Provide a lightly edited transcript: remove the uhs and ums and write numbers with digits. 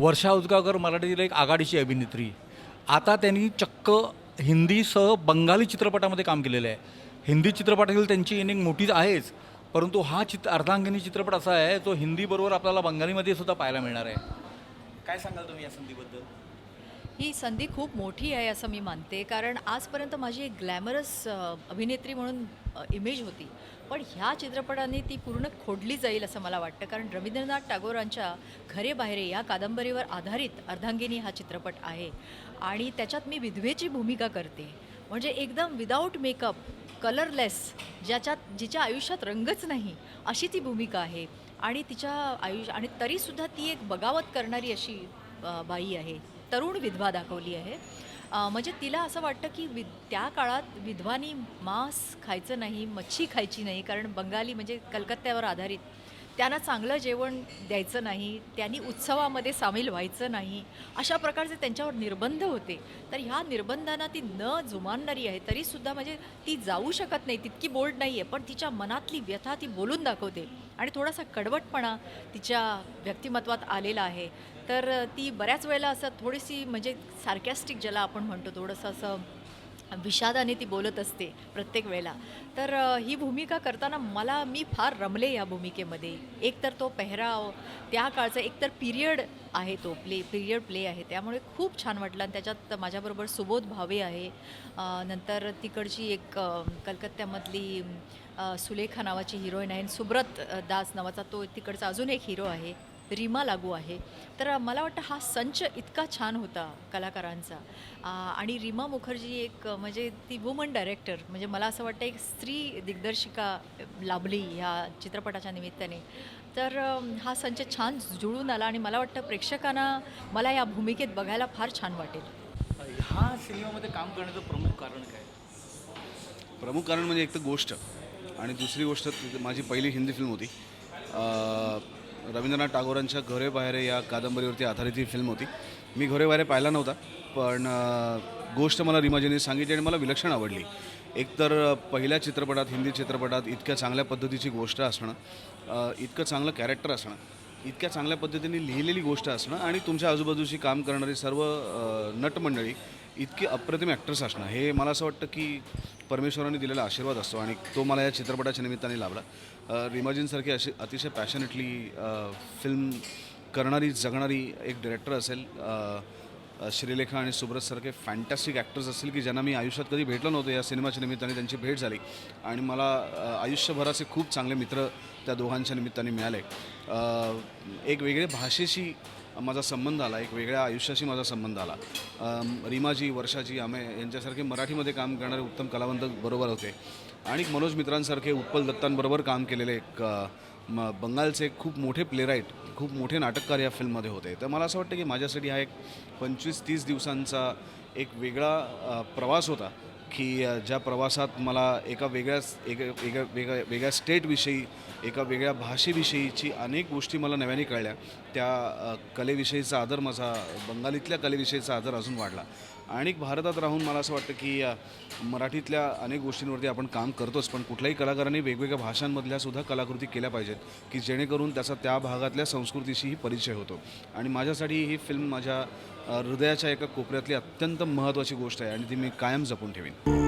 वर्षा उसगावकर मराठीतील एक आघाडीची अभिनेत्री. आता त्यांनी चक्क हिंदीसह बंगाली चित्रपटामध्ये काम केलेलं आहे. हिंदी चित्रपटातील त्यांची इनिंग मोठीच आहेच, परंतु हा अर्धांगिनी चित्रपट असा आहे जो हिंदीबरोबर आपल्याला बंगालीमध्ये सुद्धा पाहायला मिळणार आहे. काय सांगाल तुम्ही या संधीबद्दल? ही संधी खूप मोठी आहे असं मी मानते, कारण आजपर्यंत माझी एक ग्लॅमरस अभिनेत्री म्हणून इमेज होती. पण ह्या चित्रपटाने ती पूर्ण खोडली जाईल असं मला वाटतं, कारण रवींद्रनाथ टागोरांच्या घरे बाहेरे या कादंबरीवर आधारित अर्धांगिनी हा चित्रपट आहे आणि त्याच्यात मी विधवेची भूमिका करते. म्हणजे एकदम विदाऊट मेकअप, कलरलेस, जिच्या आयुष्यात रंगच नाही अशी ती भूमिका आहे आणि तिच्या आणि तरीसुद्धा ती एक बगावत करणारी अशी बाई आहे. तरुण विधवा दाखवली आहे. म्हणजे तिला असं वाटतं की त्या काळात विधवांनी मांस खायचं नाही, मच्छी खायची नाही, कारण बंगाली म्हणजे कलकत्त्यावर आधारित त्यांना चांगलं जेवण द्यायचं नाही, त्यांनी उत्सवामध्ये सामील व्हायचं नाही, अशा प्रकारचे त्यांच्यावर निर्बंध होते. तर ह्या निर्बंधांना ती न जुमानणारी आहे, तरीसुद्धा म्हणजे ती जाऊ शकत नाही, तितकी बोल्ड नाही आहे, पण तिच्या मनातली व्यथा ती बोलून दाखवते आणि थोडासा कडवटपणा तिच्या व्यक्तिमत्वात आलेला आहे. तर ती बऱ्याच वेळेला असं थोडीशी म्हणजे सार्कॅस्टिक ज्याला आपण म्हणतो, थोडंसं असं विषादाने ती बोलत असते प्रत्येक वेळेला. तर ही भूमिका करताना मी फार रमले या भूमिकेमध्ये. एकतर तो पेहराव, त्या काळचा एकतर पिरियड आहे, तो पिरियड प्ले आहे, त्यामुळे खूप छान वाटलं. आणि त्याच्यात माझ्याबरोबर सुबोध भावे आहे. नंतर तिकडची एक कलकत्त्यामधली सुलेखा नावाची हिरोईन आहे, सुब्रत दास नावाचा तो तिकडचा अजून एक हिरो आहे, रीमा लागू आहे. तर मला वाटतं हा संच इतका छान होता कलाकारांचा. आणि रीमा मुखर्जी एक म्हणजे ती वुमन डायरेक्टर, म्हणजे मला असं वाटतं एक स्त्री दिग्दर्शिका लाभली ह्या चित्रपटाच्या निमित्ताने. तर हा संच छान जुळून आला आणि मला वाटतं प्रेक्षकांना मला या भूमिकेत बघायला फार छान वाटेल. ह्या सिनेमामध्ये काम करण्याचं प्रमुख कारण काय? प्रमुख कारण म्हणजे एक तर गोष्ट आणि दुसरी गोष्ट माझी पहिली हिंदी फिल्म होती. रवींद्रनाथ टागोरांच्या घरे बाहेरे या कादंबरीवरती आधारित ही फिल्म होती. मी घरे बाहेरे पाहिला नव्हता, पण गोष्ट मला रीमाजींनी सांगितली आणि मला विलक्षण आवडली. एकतर पहिल्या चित्रपटात, हिंदी चित्रपटात इतक्या चांगल्या पद्धतीची गोष्ट असणं, इतकं चांगलं कॅरेक्टर असणं, इतक्या चांगल्या पद्धतीने लिहिलेली गोष्ट असणं आणि तुमच्या आजूबाजूची काम करणारी सर्व नटमंडळी इतकी अप्रतिम ॲक्टर्स असणं, हे मला असं वाटतं की परमेश्वराने दिलेला आशीर्वाद असतो आणि तो मला या चित्रपटाच्या निमित्ताने लाभला. रीमाजींसारखी अशी अतिशय पॅशनेटली फिल्म करणारी, जगणारी एक डिरेक्टर असेल, श्रीलेखा आणि सुब्रतसारखे फॅन्टॅस्टिक ॲक्टर्स असतील की ज्यांना मी आयुष्यात कधी भेटलो नव्हतो, या सिनेमाच्या निमित्ताने त्यांची भेट झाली आणि मला आयुष्यभराचे खूप चांगले मित्र त्या दोघांच्या निमित्ताने मिळाले. एक वेगळ्या भाषेशी माझा संबंध आला, एक वेगळ्या आयुष्याशी माझा संबंध आला. रीमाजी, वर्षाजी, आमे यांच्यासारखे मराठीमध्ये काम करणारे उत्तम कलावंत बरोबर होते आणि मनोज मित्रांसारखे, उत्पल दत्तांबरोबर काम केलेले एक बंगालचे खूप मोठे प्लेराईट, खूप मोठे नाटककार या फिल्ममध्ये होते. तर मला असं वाटतं की माझ्यासाठी हा एक 25-30 दिवसांचा एक वेगळा प्रवास होता की ज्या प्रवासात मला एका वेगळ्या स्टेटविषयी, एका वेगळ्या भाषेविषयीची अनेक गोष्टी मला नव्याने कळल्या. त्या कलेविषयीचा आदर, माझा बंगालीतल्या कलेविषयीचा आदर अजून वाढला. आणि भारतात राहून मला असं वाटतं की मराठीतल्या अनेक गोष्टींवरती आपण काम करतोच, पण कुठल्याही कलाकारांनी वेगवेगळ्या भाषांमधल्यासुद्धा कलाकृती केल्या पाहिजेत की जेणेकरून त्याचा त्या भागातल्या संस्कृतीशीही परिचय होतो. आणि माझ्यासाठी ही फिल्म माझ्या हृदयाच्या एका कोपऱ्यातली अत्यंत महत्त्वाची गोष्ट आहे आणि ती मी कायम जपून ठेवीन.